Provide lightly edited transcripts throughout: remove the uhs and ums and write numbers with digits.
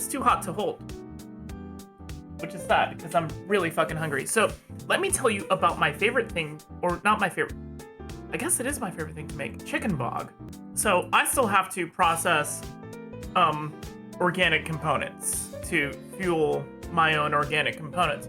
it's too hot to hold. Which is sad, because I'm really fucking hungry. So, let me tell you about my favorite thing, or not my favorite, I guess it is my favorite thing to make, chicken bog. So, I still have to process, organic components to fuel my own organic components.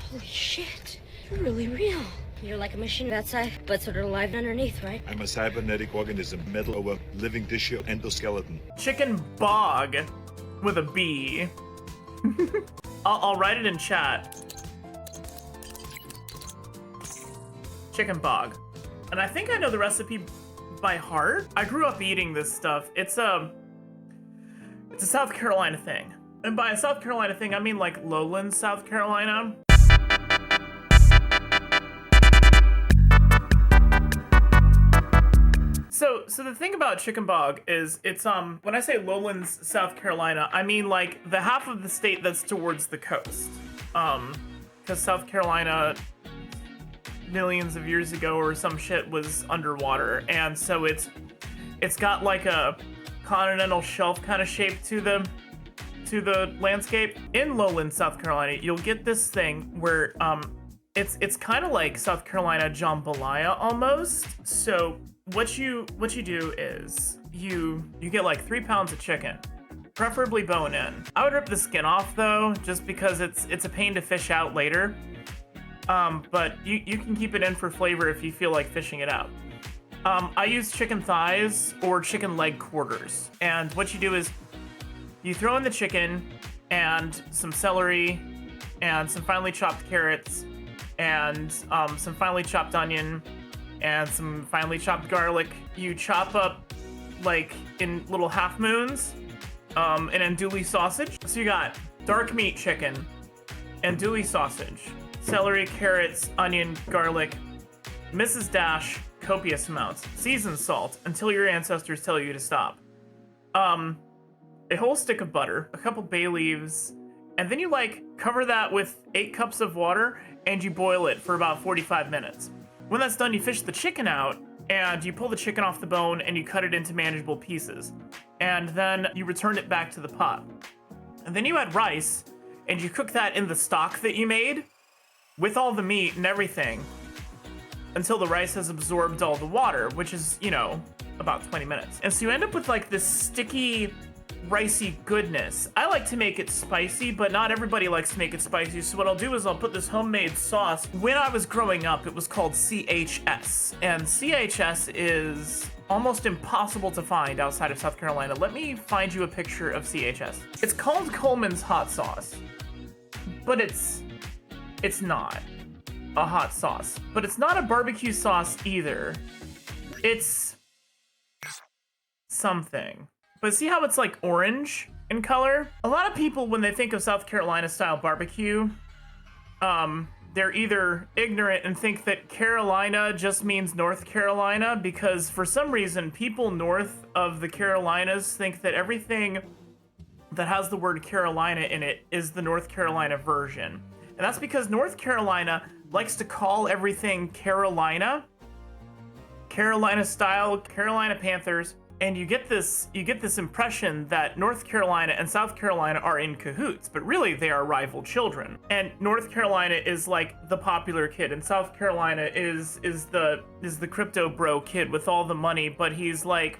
Holy shit, you're really real. You're like a machine outside, but sort of alive underneath, right? I'm a cybernetic organism, metal over living tissue, endoskeleton. Chicken bog with a B. I'll write it in chat. Chicken bog. And I think I know the recipe by heart. I grew up eating this stuff. It's a South Carolina thing. And by a South Carolina thing, I mean like lowland South Carolina. So the thing about chicken bog is it's when I say lowlands South Carolina, I mean like the half of the state that's towards the coast. Because South Carolina millions of years ago or some shit was underwater, and so it's got like a continental shelf kind of shape to the landscape. In lowland South Carolina, you'll get this thing where it's kind of like South Carolina jambalaya almost. So what you do is you get like 3 pounds of chicken, preferably bone in. I would rip the skin off though, just because it's a pain to fish out later. But you can keep it in for flavor if you feel like fishing it out. I use chicken thighs or chicken leg quarters. And what you do is you throw in the chicken and some celery and some finely chopped carrots and some finely chopped onion and some finely chopped garlic. You chop up like in little half moons, and andouille sausage. So you got dark meat chicken, andouille sausage, celery, carrots, onion, garlic, Mrs. Dash, copious amounts, seasoned salt until your ancestors tell you to stop. A whole stick of butter, a couple bay leaves, and then you like cover that with 8 cups of water and you boil it for about 45 minutes. When that's done, you fish the chicken out and you pull the chicken off the bone and you cut it into manageable pieces. And then you return it back to the pot. And then you add rice and you cook that in the stock that you made with all the meat and everything until the rice has absorbed all the water, which is, about 20 minutes. And so you end up with like this sticky, ricey goodness. I like to make it spicy, but not everybody likes to make it spicy. So what I'll do is I'll put this homemade sauce. When I was growing up, it was called CHS. And CHS is almost impossible to find outside of South Carolina. Let me find you a picture of CHS. It's called Coleman's hot sauce, but it's not a hot sauce, but it's not a barbecue sauce either. It's something. But see how it's like orange in color? A lot of people, when they think of South Carolina style barbecue, they're either ignorant and think that Carolina just means North Carolina, because for some reason, people north of the Carolinas think that everything that has the word Carolina in it is the North Carolina version. And that's because North Carolina likes to call everything Carolina, Carolina style, Carolina Panthers. And you get this impression that North Carolina and South Carolina are in cahoots, but really they are rival children. And North Carolina is like the popular kid, and South Carolina is the crypto bro kid with all the money, but he's like,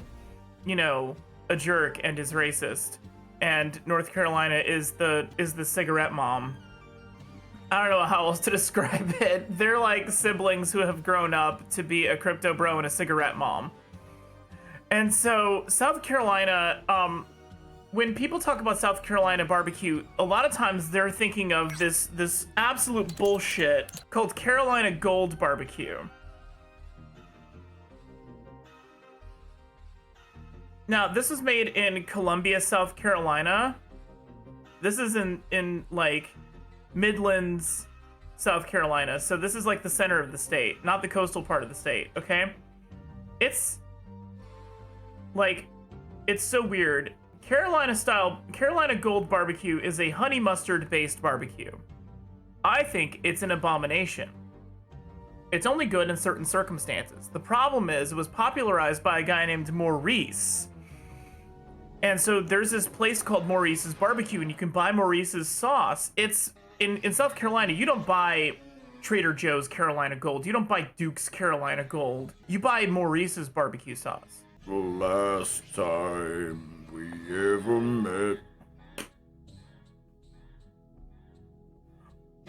a jerk and is racist. And North Carolina is the cigarette mom. I don't know how else to describe it. They're like siblings who have grown up to be a crypto bro and a cigarette mom. And so South Carolina, when people talk about South Carolina barbecue, a lot of times they're thinking of this absolute bullshit called Carolina Gold barbecue. Now, this is made in Columbia, South Carolina. This is in like Midlands, South Carolina. So this is like the center of the state, not the coastal part of the state, okay? It's so weird. Carolina Gold barbecue is a honey mustard based barbecue. I think it's an abomination. It's only good in certain circumstances. The problem is it was popularized by a guy named Maurice. And so there's this place called Maurice's Barbecue, and you can buy Maurice's sauce. It's in South Carolina, you don't buy Trader Joe's Carolina Gold. You don't buy Duke's Carolina Gold. You buy Maurice's barbecue sauce. The last time we ever met.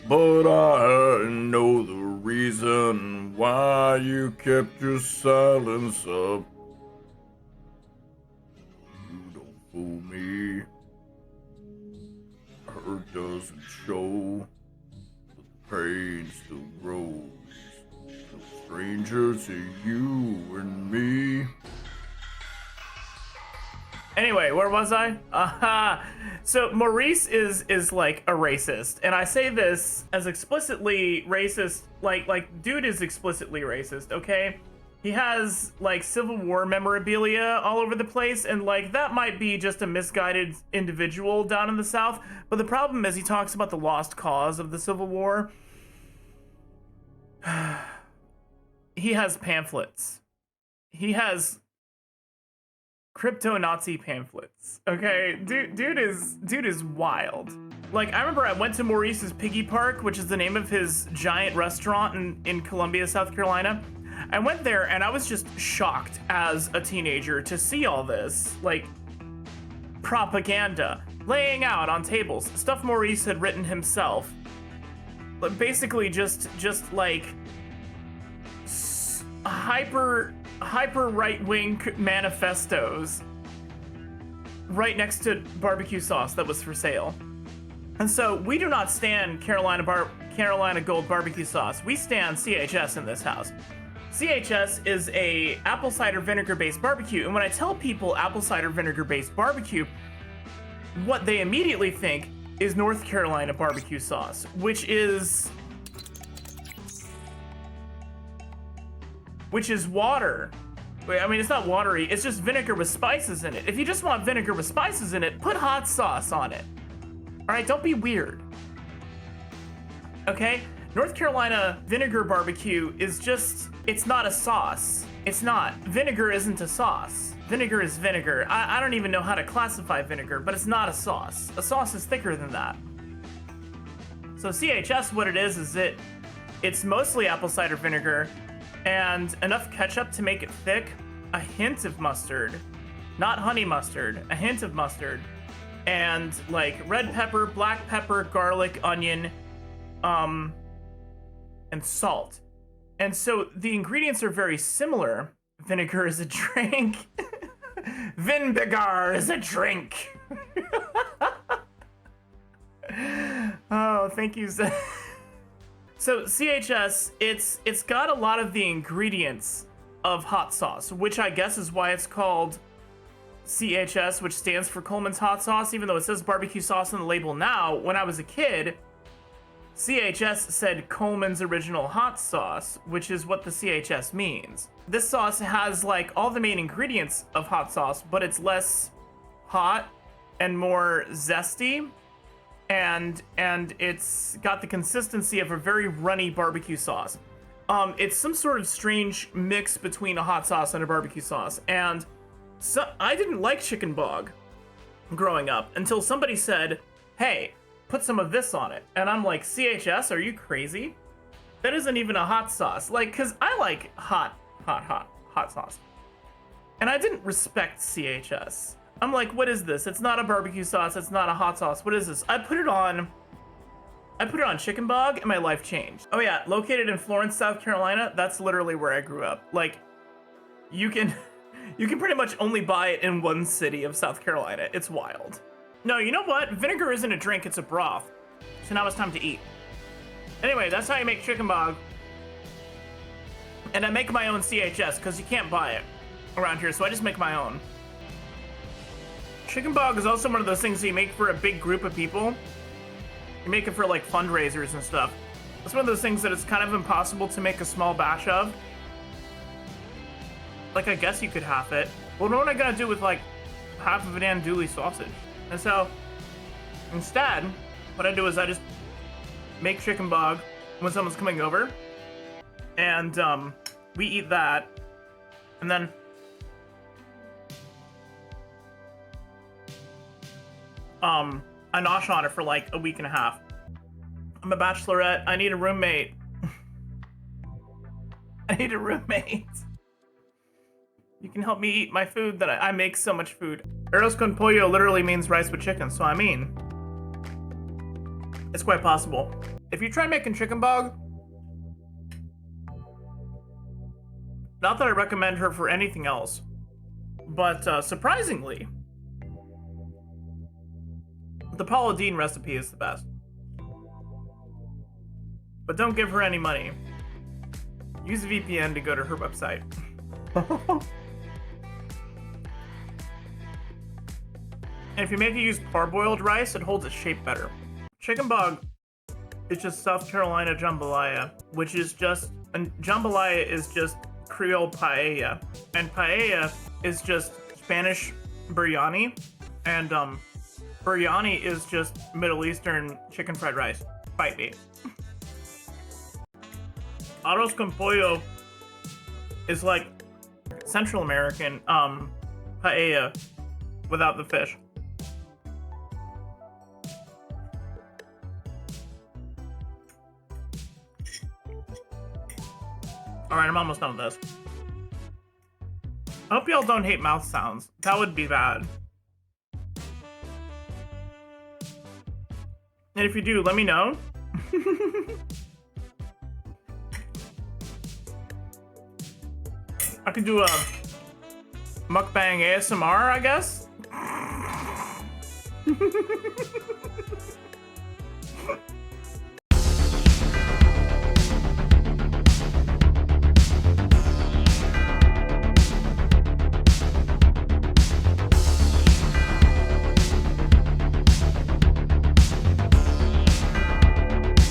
But I know the reason why you kept your silence up. You don't fool me. Hurt doesn't show, but the pain still grows. No stranger to you and me. Anyway, where was I? So Maurice is like a racist, and I say this as explicitly racist, like dude is explicitly racist, okay? He has like Civil War memorabilia all over the place, and like that might be just a misguided individual down in the South, but the problem is he talks about the lost cause of the Civil War. He has pamphlets. He has crypto-Nazi pamphlets. Okay, dude is wild. Like, I remember I went to Maurice's Piggy Park, which is the name of his giant restaurant in Columbia, South Carolina. I went there and I was just shocked as a teenager to see all this, like, propaganda laying out on tables, stuff Maurice had written himself. But basically just like hyper right-wing manifestos right next to barbecue sauce that was for sale. And so we do not stand Carolina Gold barbecue sauce. We stand CHS in this house. CHS is a apple cider vinegar based barbecue, and when I tell people apple cider vinegar based barbecue, what they immediately think is North Carolina barbecue sauce, which is water. I mean, it's not watery, it's just vinegar with spices in it. If you just want vinegar with spices in it, put hot sauce on it. All right, don't be weird. Okay? North Carolina vinegar barbecue is just, it's not a sauce. It's not. Vinegar isn't a sauce. Vinegar is vinegar. I don't even know how to classify vinegar, but it's not a sauce. A sauce is thicker than that. So CHS, what it is it's mostly apple cider vinegar and enough ketchup to make it thick, a hint of mustard, not honey mustard, a hint of mustard, and like red pepper, black pepper, garlic, onion, and salt. And so the ingredients are very similar. Vinegar is a drink. Vinbigar is a drink. Oh, thank you. So CHS, it's got a lot of the ingredients of hot sauce, which I guess is why it's called CHS, which stands for Coleman's Hot Sauce, even though it says barbecue sauce on the label now. When I was a kid, CHS said Coleman's Original Hot Sauce, which is what the CHS means. This sauce has like all the main ingredients of hot sauce, but it's less hot and more zesty, and it's got the consistency of a very runny barbecue sauce. It's some sort of strange mix between a hot sauce and a barbecue sauce, and so I didn't like chicken bog growing up until somebody said, hey, put some of this on it. And I'm like, CHS, are you crazy? That isn't even a hot sauce. Like, cause I like hot sauce. And I didn't respect CHS. I'm like, what is this? It's not a barbecue sauce, it's not a hot sauce. What is this? I put it on chicken bog and my life changed. Oh yeah, located in Florence, South Carolina, that's literally where I grew up. Like, you can pretty much only buy it in one city of South Carolina. It's wild. No, you know what? Vinegar isn't a drink, it's a broth. So now it's time to eat. Anyway, that's how you make chicken bog. And I make my own CHS, because you can't buy it around here, so I just make my own. Chicken bog is also one of those things that you make for a big group of people. You make it for like fundraisers and stuff. It's one of those things that it's kind of impossible to make a small batch of. Like, I guess you could half it. Well, what am I gonna do with like half of an andouille sausage? And so, instead, what I do is I just make chicken bog when someone's coming over, and we eat that, and then I nosh on it for like a week and a half. I'm a bachelorette. I need a roommate. I need a roommate. You can help me eat my food that I make so much food. Arroz con pollo literally means rice with chicken, so I mean, it's quite possible. If you try making chicken bog, not that I recommend her for anything else, but surprisingly, the Paula Deen recipe is the best. But don't give her any money. Use a VPN to go to her website. And if you make it use parboiled rice, it holds its shape better. Chicken bog is just South Carolina jambalaya, which is just, and jambalaya is just Creole paella, and paella is just Spanish biryani, and biryani is just Middle Eastern chicken fried rice. Fight me. Arroz con pollo is like Central American paella without the fish. Alright, I'm almost done with this. I hope y'all don't hate mouth sounds. That would be bad. And if you do, let me know. I could do a mukbang ASMR, I guess.